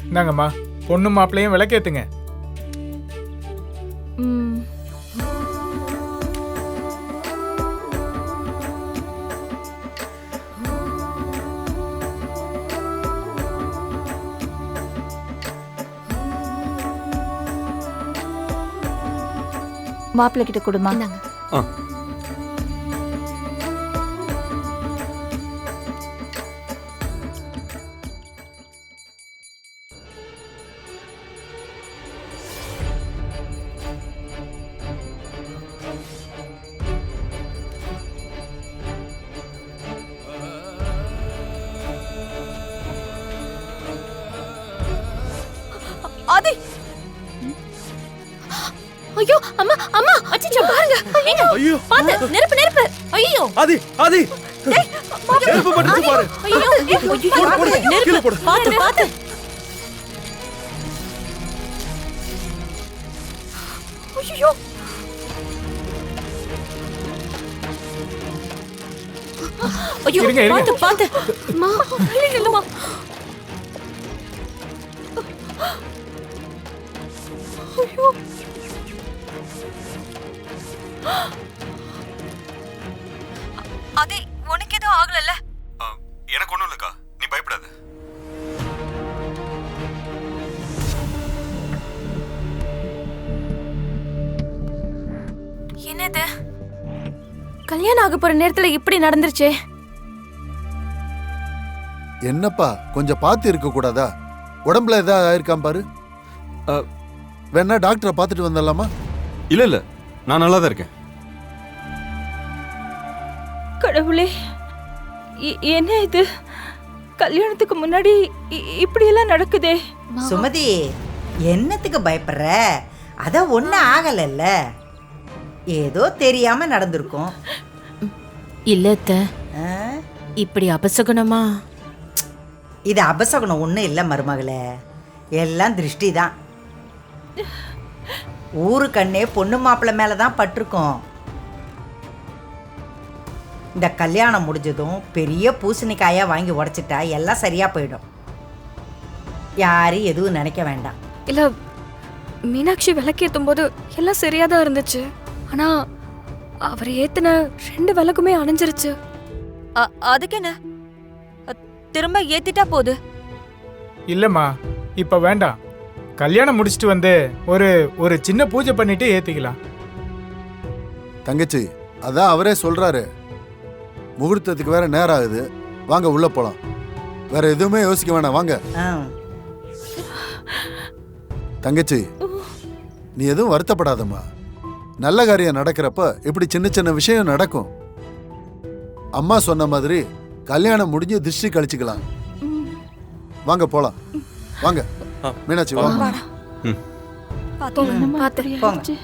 இந்தாங்கம்மா, பொண்ணு மாப்பிள்ளையும் விளக்கேத்துங்க. மாப்பிள்ளை கிட்ட கொடுமா. ஆதி, ஐயோ அம்மா அம்மா அச்சச்சோ பாருங்க. ஐயோ பாத்து நெருப்பு நெருப்பு. ஐயோ ஆதி ஆதி நெருப்பு படுத்து பாரு. ஐயோ நெருப்பு பாத்து பாத்து. ஐயோ ஐயோ இருங்க, இருங்க. பாத்து பாத்து. அம்மா இல்லம்மா. ஐயோ அதே உனக்கு எதுவும் ஆகலல்ல? எனக்கு ஒண்ணும் இல்லக்கா, நீ பயப்படாத. என்னது கல்யாணம் ஆக போற நேரத்துல இப்படி நடந்துருச்சே? என்னப்பா கொஞ்சம் பார்த்து இருக்க கூடாதா? உடம்புல ஏதாவது ஆயிருக்காம் பாரு. வேணா டாக்டரை பார்த்துட்டு வந்துடலாமா? இல்ல இல்ல, நான் நல்லா தான் இருக்கேன். கடவுளே, என்ன இது? கல்யாணத்துக்கு முன்னாடி இப்படி எல்லாம் நடக்குதே. சுமதி, என்னத்துக்கு பயப்படுற? அத ஒண்ணு ஆகலல்ல, ஏதோ தெரியாம நடந்திருக்கும். இல்ல அத்தை, இப்படி அபசகுணமா? இது அபசகுணம் ஒன்றும் இல்லை மருமகளே, எல்லாம் திருஷ்டி தான். ஊரு கண்ணே பொண்ணு மாப்பிள்ளை மேலே தான் பட்டிருக்கோம். இந்த கல்யாணம் முடிஞ்சதும் பெரிய பூசணிக்காயா வாங்கி உடைச்சிட்டா எல்லாம் சரியா போயிடும். யாரும் எதுவும் நினைக்க வேண்டாம். இல்ல, மீனாட்சி விளக்கேற்றும் போது எல்லாம் சரியா தான் இருந்துச்சு. ஆனா அவர் ஏத்தின 2 விளக்குமே அணைஞ்சிருச்சு. அதுக்கு என்ன, திரும்ப ஏத்திட்டா போகுது. இல்லம்மா, இப்ப வேண்டாம். கல்யாணம் முடிச்சிட்டு வந்து ஒரு சின்ன பூஜை பண்ணிட்டு ஏத்திக்கலாம். தங்கச்சி, அதான் அவரே சொல்றாரு. முகூர்த்தத்துக்கு வேற நேரம் ஆகுது, வாங்க உள்ள போலாம். வேற எதுவுமே யோசிக்க வேணாம், வாங்க. தங்கச்சி, நீ எதுவும் வருத்தப்படாதம்மா. நல்ல காரியம் நடக்கிறப்ப இப்படி சின்ன சின்ன விஷயம் நடக்கும். அம்மா சொன்ன மாதிரி கல்யாணம் முடிஞ்சு திருஷ்டி கழிச்சுக்கலாம். வாங்க போலாம், வாங்க. மீனாட்சி வாங்க. பாத்து போங்க.